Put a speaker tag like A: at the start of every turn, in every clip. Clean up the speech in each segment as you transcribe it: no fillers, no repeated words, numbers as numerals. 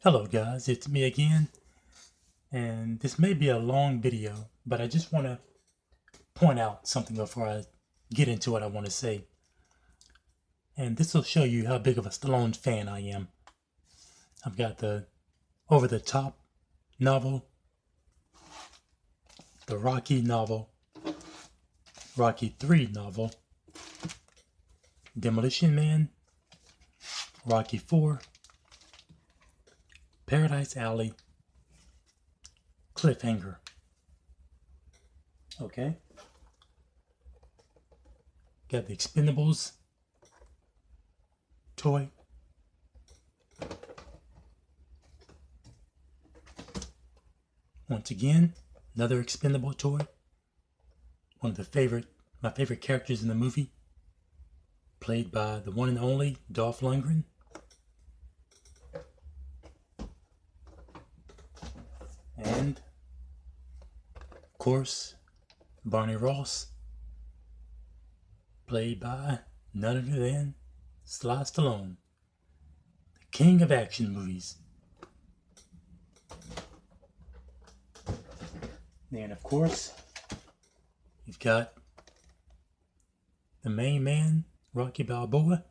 A: Hello guys, it's me again, and this may be a long video, but I just want to point out something before I get into what I want to say. And this will show you how big of a Stallone fan I am. I've got the over-the-top novel, the Rocky novel, Rocky 3 novel, Demolition Man, Rocky 4, Paradise Alley, Cliffhanger. Okay. Got the Expendables toy. Once again, another Expendable toy. One of my favorite characters in the movie, played by the one and only Dolph Lundgren. And, of course, Barney Ross, played by none other than Sly Stallone, the king of action movies. And, of course, you've got the main man, Rocky Balboa.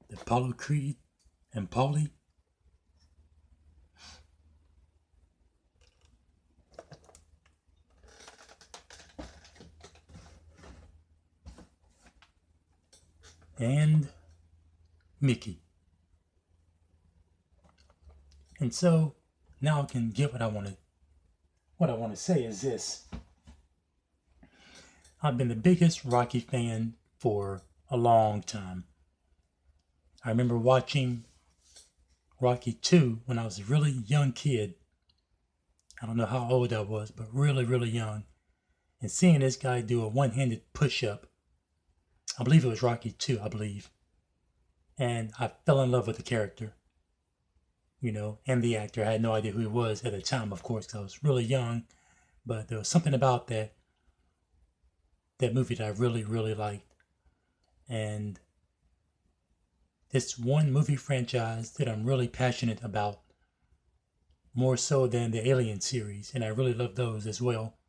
A: The Apollo Creed and Paulie. And Mickey. And so now I can get what I want to say is this. I've been the biggest Rocky fan for a long time. I remember watching Rocky 2 when I was a really young kid. I don't know how old I was, but really young. And seeing this guy do a one-handed push-up. I believe it was Rocky 2, I believe. And I fell in love with the character. And the actor. I had no idea who he was at the time, of course, because I was really young. But there was something about that movie that I really liked. And it's one movie franchise that I'm really passionate about, more so than the Alien series, and I really love those as well,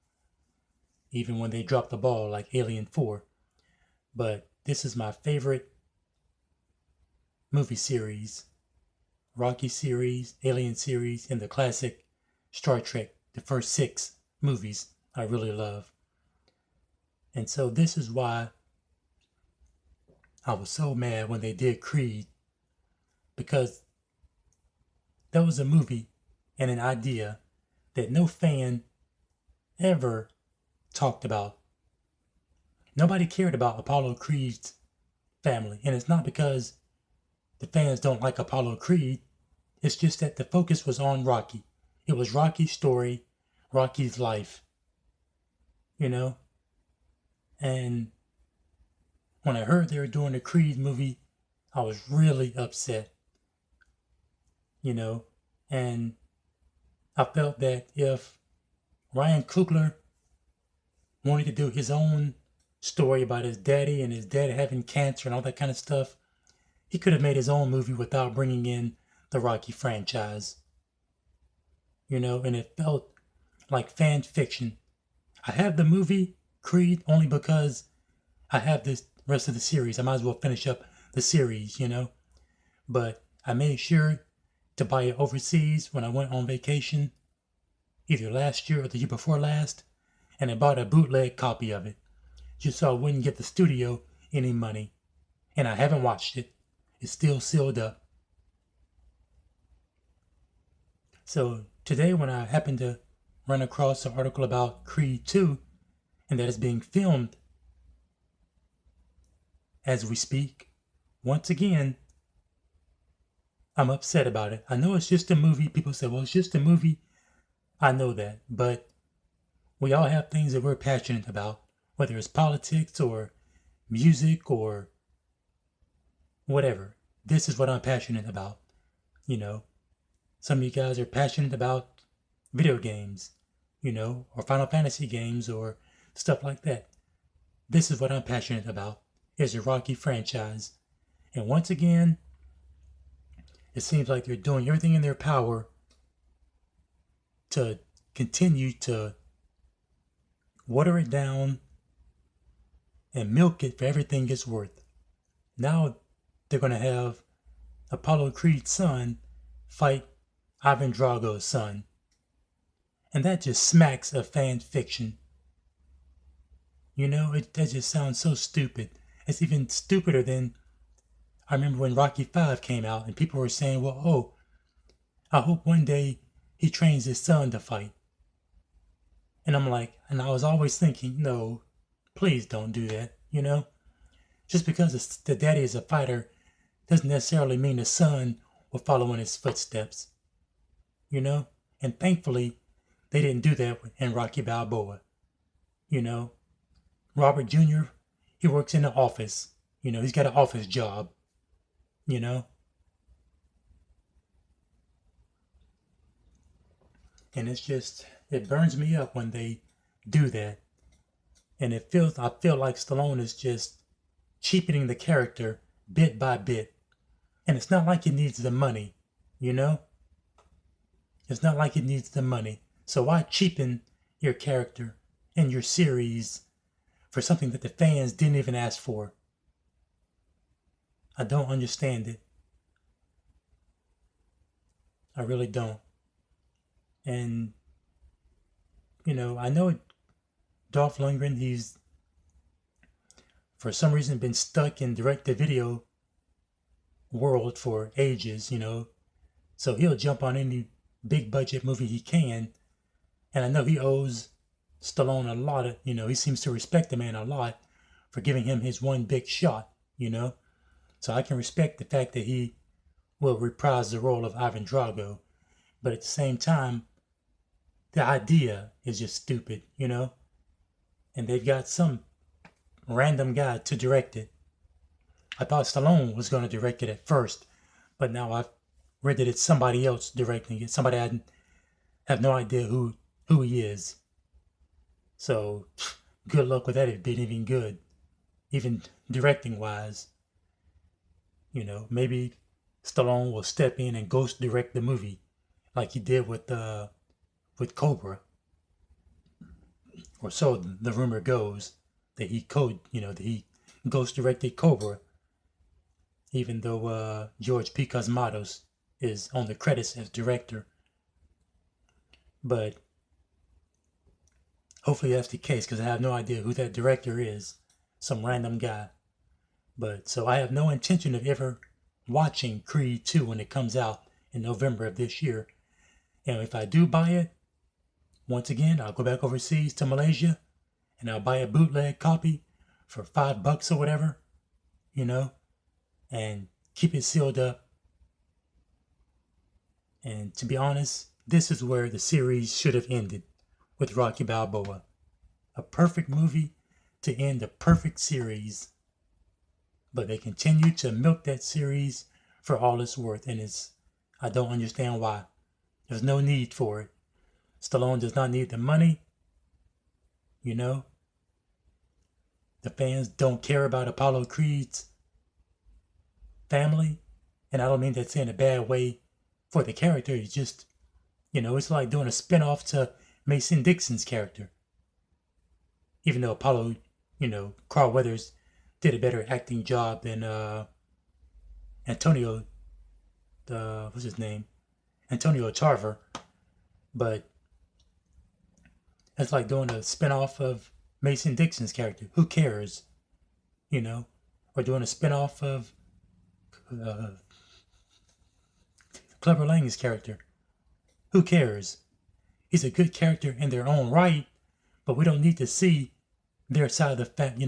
A: even when they drop the ball like Alien 4. But this is my favorite movie series, Rocky series, Alien series, and the classic Star Trek, the first 6 movies I really love. And so this is why I was so mad when they did Creed, because that was a movie and an idea that no fan ever talked about. Nobody cared about Apollo Creed's family, and it's not because the fans don't like Apollo Creed. It's just that the focus was on Rocky. It was Rocky's story, Rocky's life, and when I heard they were doing the Creed movie, I was really upset, and I felt that if Ryan Coogler wanted to do his own story about his daddy and his dad having cancer and all that kind of stuff, he could have made his own movie without bringing in the Rocky franchise, and it felt like fan fiction. I have the movie Creed only because I have this rest of the series. I might as well finish up the series, But I made sure to buy it overseas when I went on vacation, either last year or the year before last, and I bought a bootleg copy of it, just so I wouldn't get the studio any money. And I haven't watched it. It's still sealed up. So today when I happened to run across an article about Creed 2, and that it's being filmed as we speak, once again, I'm upset about it. I know it's just a movie. People say, well, it's just a movie. I know that. But we all have things that we're passionate about, whether it's politics or music or whatever. This is what I'm passionate about. Some of you guys are passionate about video games, or Final Fantasy games or stuff like that. This is what I'm passionate about, is the Rocky franchise. And once again, it seems like they're doing everything in their power to continue to water it down and milk it for everything it's worth. Now they're going to have Apollo Creed's son fight Ivan Drago's son. And that just smacks of fan fiction. That just sounds so stupid. It's even stupider than I remember when Rocky 5 came out and people were saying, well, oh, I hope one day he trains his son to fight. And I was always thinking, no, please don't do that. Just because the daddy is a fighter doesn't necessarily mean the son will follow in his footsteps. And thankfully, they didn't do that in Rocky Balboa. Robert Jr., he works in the office. He's got an office job. And it burns me up when they do that. And I feel like Stallone is just cheapening the character bit by bit. And it's not like he needs the money, you know? It's not like he needs the money. So why cheapen your character and your series for something that the fans didn't even ask for? I don't understand it. I really don't. And, I know Dolph Lundgren, he's for some reason been stuck in direct-to-video world for ages. So he'll jump on any big budget movie he can. And I know he owes Stallone a lot he seems to respect the man a lot for giving him his one big shot. So I can respect the fact that he will reprise the role of Ivan Drago. But at the same time, the idea is just stupid. And they've got some random guy to direct it. I thought Stallone was going to direct it at first, but now I've read that it's somebody else directing it. Somebody I have no idea who he is. So good luck with that if it being even good, even directing wise. Maybe Stallone will step in and ghost direct the movie, like he did with Cobra. Or so the rumor goes that he ghost directed Cobra, even though George P. Cosmatos is on the credits as director. But hopefully that's the case, because I have no idea who that director is. Some random guy. But so I have no intention of ever watching Creed 2 when it comes out in November of this year. And if I do buy it, once again, I'll go back overseas to Malaysia and I'll buy a bootleg copy for $5 or whatever, and keep it sealed up. And to be honest, this is where the series should have ended, with Rocky Balboa. A perfect movie to end a perfect series. But they continue to milk that series for all it's worth, and I don't understand why. There's no need for it. Stallone does not need the money. The fans don't care about Apollo Creed's family. And I don't mean that in a bad way for the character. It's just, it's like doing a spinoff to Mason Dixon's character. Even though Apollo, Carl Weathers did a better acting job than Antonio, what's his name? Antonio Tarver. But it's like doing a spinoff of Mason Dixon's character. Who cares? Or doing a spinoff of Clubber Lang's character. Who cares? He's a good character in their own right, but we don't need to see their side of the fact,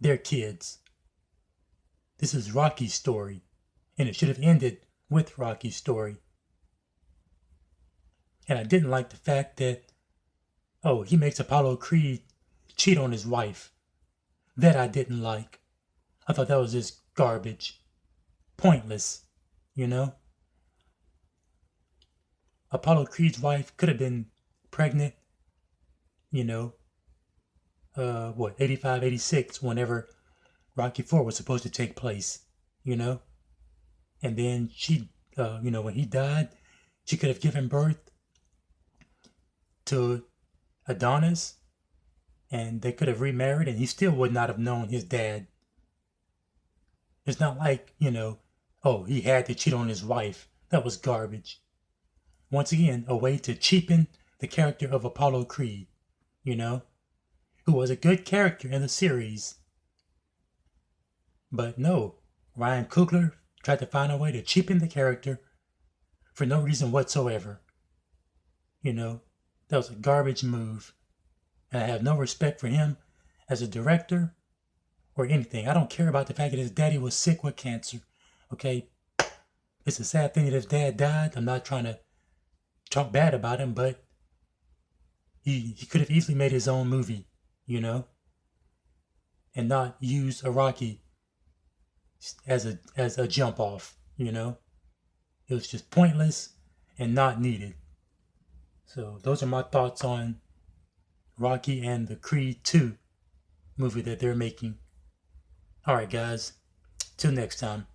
A: their kids. This is Rocky's story, and it should have ended with Rocky's story. And I didn't like the fact that, he makes Apollo Creed cheat on his wife. That I didn't like. I thought that was just garbage. Pointless, Apollo Creed's wife could have been pregnant, what, 85, 86, whenever Rocky 4 was supposed to take place, you know? And then she, when he died, she could have given birth to Adonis, and they could have remarried, and he still would not have known his dad. It's not like, oh, he had to cheat on his wife. That was garbage. Once again, a way to cheapen the character of Apollo Creed, who was a good character in the series. But no, Ryan Coogler tried to find a way to cheapen the character for no reason whatsoever. That was a garbage move. And I have no respect for him as a director or anything. I don't care about the fact that his daddy was sick with cancer. Okay? It's a sad thing that his dad died. I'm not trying to talk bad about him, but he could have easily made his own movie, and not use a Rocky as a jump off, It was just pointless and not needed. So those are my thoughts on Rocky and the Creed 2 movie that they're making. Alright guys, till next time.